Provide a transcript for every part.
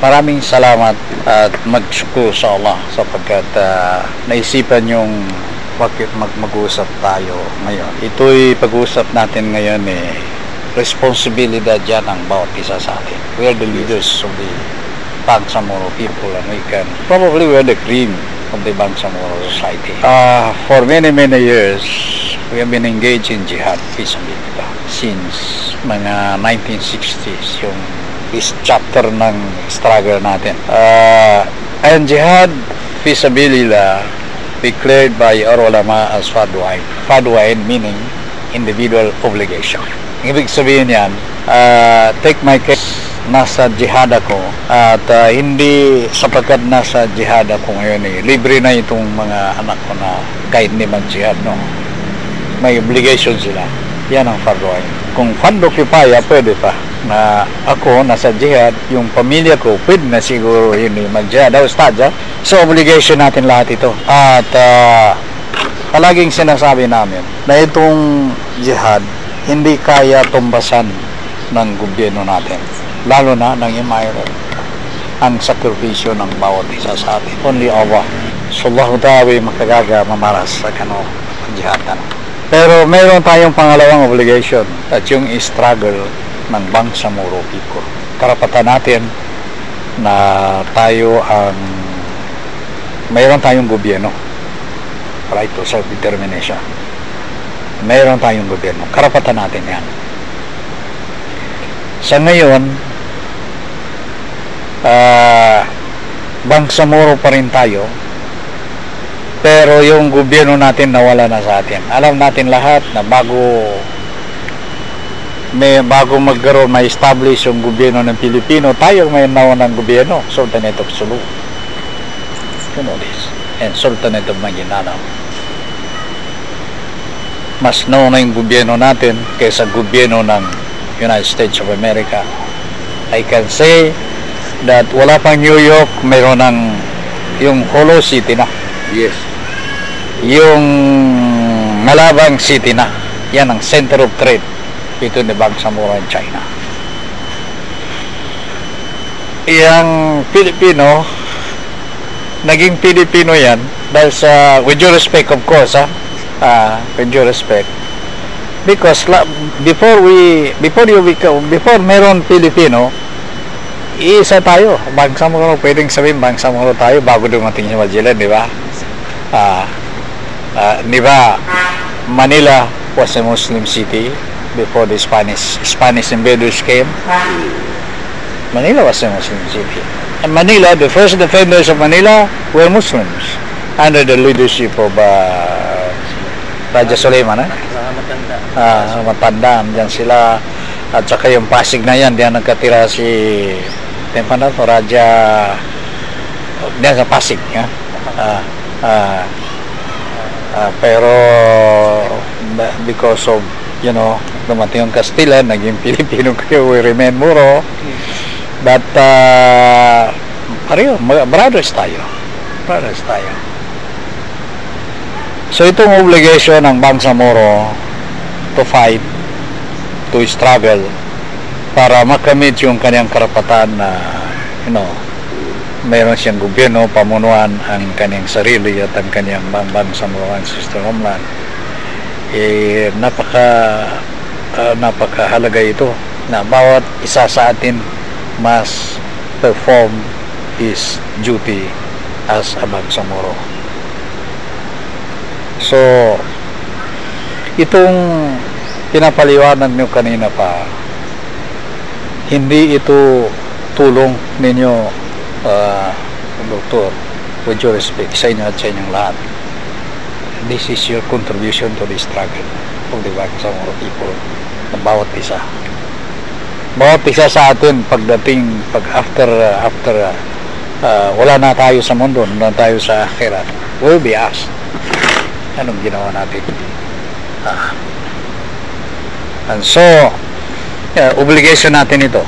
maraming salamat at magsyukur sa Allah sapagkat naisipan yung bakit mag-usap tayo ngayon. Ito'y pag-usap natin ngayon responsibilidad yan ng bawat isa sa atin. We are the leaders of the Bangsamoro people and we are the cream of the Bangsamoro society. For many years, we have been engaged in jihad fisabilillah since mga 1960s, yung this chapter ng struggle natin. And jihad fisabilillah declared by our ulama as fardhu ain. Fardhu ain meaning individual obligation. Ibig sabihin yan, take my case, nasa jihad ako at hindi sapagkat nasa jihad ako ngayon libre na itong mga anak ko na kahit hindi mag-jihad, no? May obligation sila. Yan ang fardhu ain. Kung fardu kifaya, pwede pa na ako nasa jihad, yung pamilya ko pwede na siguro hindi mag-jihad. So obligation natin lahat ito. At palaging sinasabi namin na itong jihad hindi kaya tumbasan ng gobyerno natin, lalo na ng imayroon ang sakripisyo ng bawat isa sa atin. Only Allah Sallahu ta'ala makagaga mamaras sa jihad na. Pero mayroon tayong pangalawang obligation at yung struggle ng Bangsamoro people. Karapatan natin na tayo mayroon tayong gobyerno, right to self-determination. Mayroon tayong gobyerno, karapatan natin yan. Sa ngayon, Bangsamoro pa rin tayo, pero yung gobyerno natin nawala na sa atin. Alam natin lahat na bago magkaroon, may establish yung gobyerno ng Pilipino, tayo may nawan ng gobyerno, Sultanate of Sulu. You know this. And Sultanate of Maguindanao. Mas nauna yung gobyerno natin kaysa gobyerno ng United States of America. I can say that wala pang New York, mayroon ng yung Holo City na. Yes. Yung Malabang City na. Yan ang center of trade between the Bangsamoro and China. Yang Pilipino, naging Pilipino yan dahil sa, with due respect of course, with due respect, because before meron Pilipino, isa tayo, Bangsamoro. Pwedeng sabihin Bangsamoro tayo bago dumating si Magellan, di ba? Di ba, Manila was a Muslim city before the Spanish invaders came. Manila was a Muslim city. And Manila, the first defenders of Manila were Muslims under the leadership of Raja Sulaiman. Matanda, diyan sila. At saka yung Pasig na yan, diyan nagkatira si Raja diyan sa Pasig. Pero because of, dumating yung Castilla, naging Pilipino kayo, we remain Moro. But pareho, brothers tayo. So itong obligation ng Bangsamoro to fight, to struggle para makamit yung kanyang karapatan na mayroon siyang gobyerno, pamunuan ang kanyang sarili at ang kanyang Bangsamoro sister homeland. Napakahalaga ito na bawat isa sa atin must perform his duty as a Bangsamoro. So itong pinapaliwanag niyo kanina pa, hindi ito tulong ninyo, Doktor, with your respect sa inyo at sa inyong lahat. This is your contribution to the struggle of the Bangsamoro people, ng bawat isa. Bawat isa sa atin after wala na tayo sa mundo, wala na tayo sa akhirat, will be asked, anong ginawa natin? And so obligation natin ito.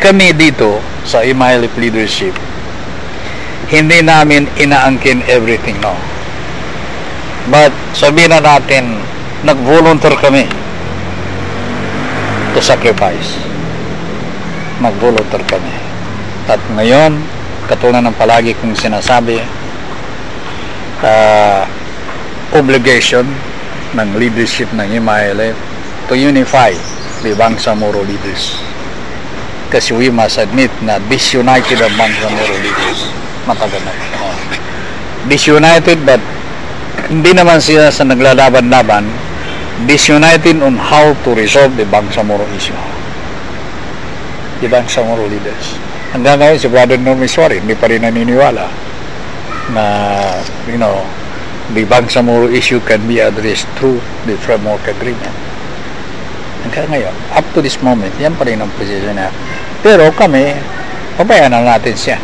Kami dito sa Imailip leadership, hindi namin inaangkin everything, no. But sabihin na natin, nag-volunteer kami to sacrifice. Nag-volunteer kami. At ngayon, katulad ng palagi kong sinasabi, obligation ng leadership ng MILF to unify the Bangsamoro leaders. Kasi we must admit na disunited ang Bangsamoro leaders. Matagal na. Disunited, but hindi naman sila sa naglalaban-laban, disunited on how to resolve the Bangsamoro issue. The Bangsamoro leaders. Hanggang ngayon, si Brother Norman Suarez, hindi pa rin naniniwala na, the Bangsamoro issue can be addressed through the framework agreement. Hanggang ngayon, up to this moment, yan pa rin ang position niya. Pero kami, pabayaan na natin siya.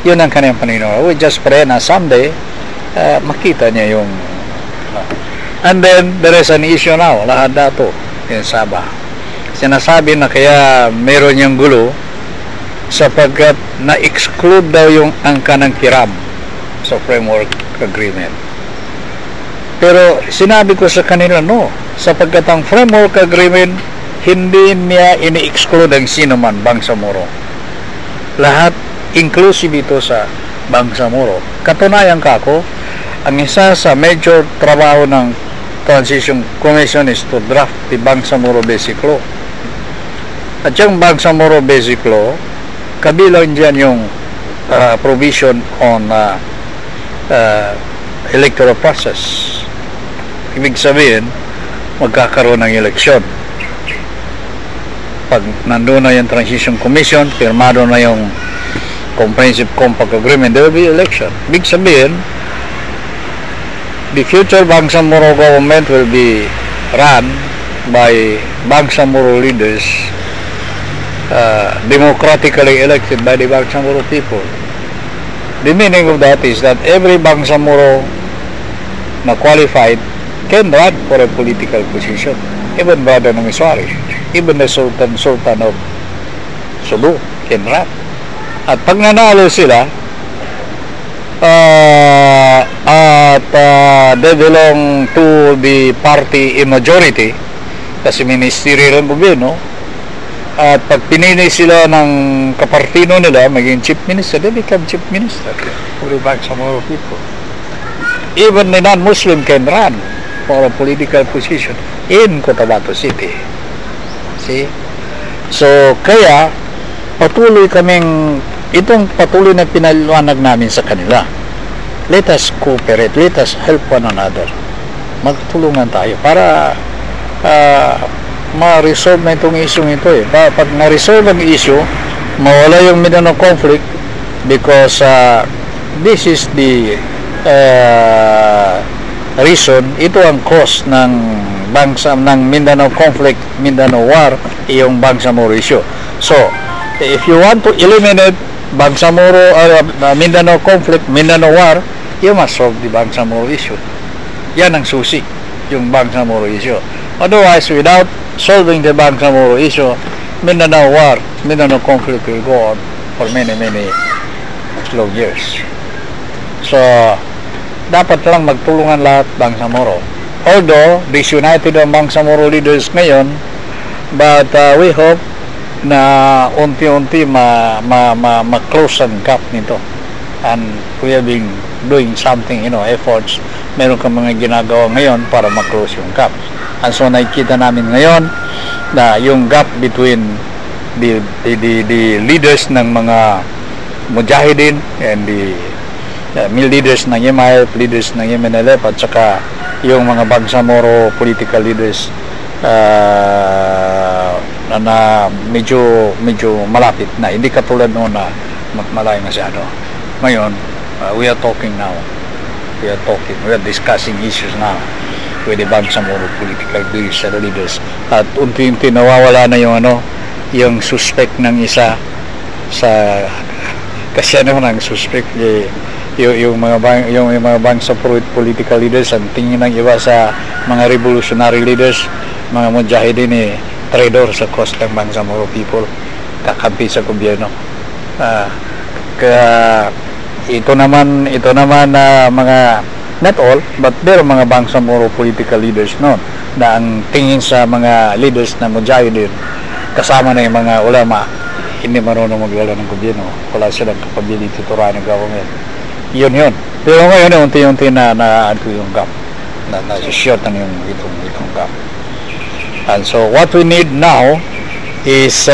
Yun ang kanyang paniniwala. We just pray na someday, makita niya yung... and then, there is an issue now, lahat dato, in Sabah. Sinasabi na kaya meron yung gulo sapagkat na-exclude daw yung angka ng kiram sa framework agreement. Pero sinabi ko sa kanila, no, sapagkat ang framework agreement hindi niya ini-exclude ang sino man, Bangsamoro. Lahat inclusive ito sa Bangsamoro. Katunayan kako, ang isa sa major trabaho ng Transition Commission is to draft the Bangsamoro Basic Law. At yung Bangsamoro Basic Law, kabilang dyan yung provision on electoral process. Ibig sabihin, magkakaroon ng eleksyon. Pag nandun na yung Transition Commission, firmado na yung Comprehensive Compact Agreement, there will be election. Ibig sabihin, the future Bangsamoro government will be run by Bangsamoro leaders, democratically elected by the Bangsamoro people. The meaning of that is that every Bangsamoro na qualified can run for a political position. Even Brother Namiswari, even the Sultan of Sulu can run. At pag nanalo sila, they belong to the party in majority kasi ministerial ang gobyerno. At pag pinili sila ng kapartino nila maging chief minister, they become chief minister for the Bangsamoro people. Even the non-Muslim can run for a political position in Cotabato City. See? So, kaya patuloy na pinaliwanag namin sa kanila. Let us cooperate, let us help one another. Magtulungan tayo para ma-resolve na itong issue ito eh. Pag na-resolve ang issue, mawala yung Mindanao conflict because this is the reason, ito ang cause ng Mindanao conflict, Mindanao war, yung Bangsamoro issue. So, if you want to eliminate Bangsamoro Mindanao conflict, Mindanao war, you must solve the Bangsamoro issue. Yan ang susi, yung Bangsamoro issue. Otherwise, without solving the Bangsamoro issue, Mindanao war, Mindanao conflict will go on for many long years. So, dapat lang magtulungan lahat Bangsamoro. Although, disunited ang Bangsamoro leaders ngayon, but we hope na unti-unti ma-close ang gap nito. And we have been doing something, efforts. Meron kang mga ginagawa ngayon para ma-close yung gap. And so, nakikita namin ngayon na yung gap between the leaders ng mga Mujahideen and the leaders ng MILF, leaders ng MNLF, at saka yung mga Bangsamoro political leaders na medyo malapit na, hindi katulad noon na malayo masyado. Ngayon, we are talking now. We are discussing issues now with the Bangsamoro political leaders. At unti-unti nawawala na yung suspect ng isa kasi ang suspect yung mga Bangsamoro political leaders, ang tingin ng iba sa mga revolutionary leaders, mga Mujahideen traidor sa cause ng Bangsamoro people, kakampi sa gobyerno. Kaya ito naman mga, not all, but there are mga Bangsamoro political leaders noon na ang tingin sa mga leaders na Mujahideen, kasama na yung mga ulama, hindi marunong maglaro ng gobyerno, wala silang capability to run ng government. Yun. Pero ngayon, unti-unti na yung gap. Na-short na yung itong gap. And so, what we need now is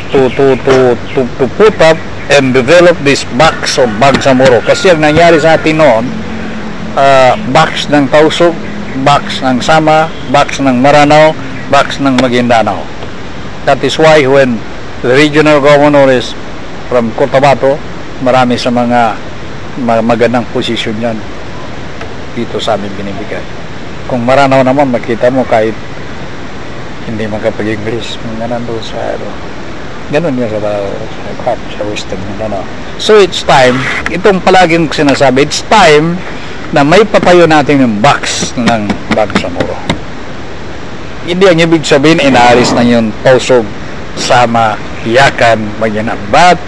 to put up and develop this box of Bangsamoro. Kasi ang nangyari sa atin noon, box ng Tausug, box ng Sama, box ng Maranao, box ng Maguindanao. That is why when the regional governor is from Cotabato, marami sa mga magandang posisyon yan dito sa amin binibigay. Kung Maranao naman, makita mo kahit hindi makapag-English, mga nandun sa ganun yun sa Western Mindanao. So it's time, itong palaging sinasabi, it's time na may patayo natin yung box ng Bangsamoro. Hindi ang ibig sabihin, inaalis na yung Tausug, Sama, Yakan, Maguindanao. But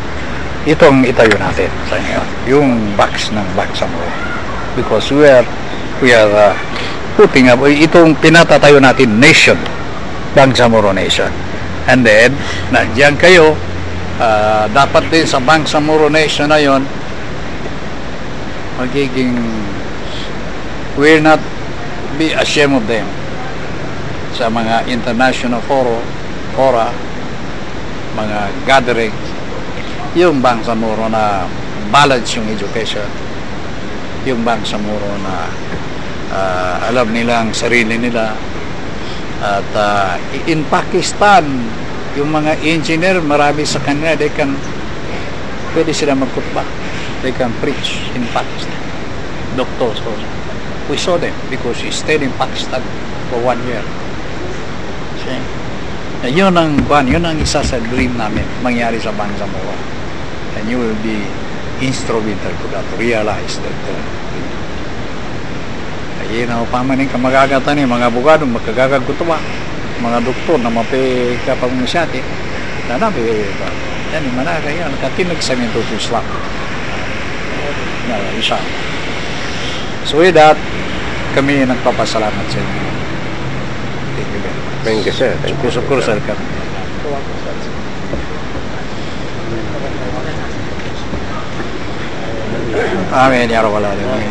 itong itayo natin sa ngayon, yung box ng Bangsamoro. Because we are putting up, itong pinatatayo natin nation, Bangsamoro Nation. And then, nandiyan kayo, dapat din sa Bangsamoro Nation na yun, magiging, will not be ashamed of them sa mga international fora, mga gathering, yung Bangsamoro na balance yung education, yung Bangsamoro na alam nilang sarili nila. At in Pakistan, yung mga engineer, marami sa kanila, pwede sila magkutba, they can preach in Pakistan. Doctors also, we saw them because we stayed in Pakistan for 1 year. Yun ang isa sa dream namin mangyari sa Bangsamoro, and you will be instrumental to that, realize that yun ang pamaning kamagagatan ni mga abogado magkagagagutwa, mga doktor na mapi kapamusyati na nabi yan yung manaka yan katinag sa minto to Islam na isa. So with that, kami nagpapasalamat sa inyo. Thank you very much. Thank you, sir. Thank you. Of course, welcome. Amin ya rabbal alamin.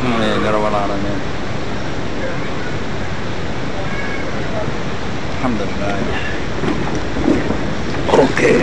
Amin ya rabbal alamin. Alhamdulillah. Okay.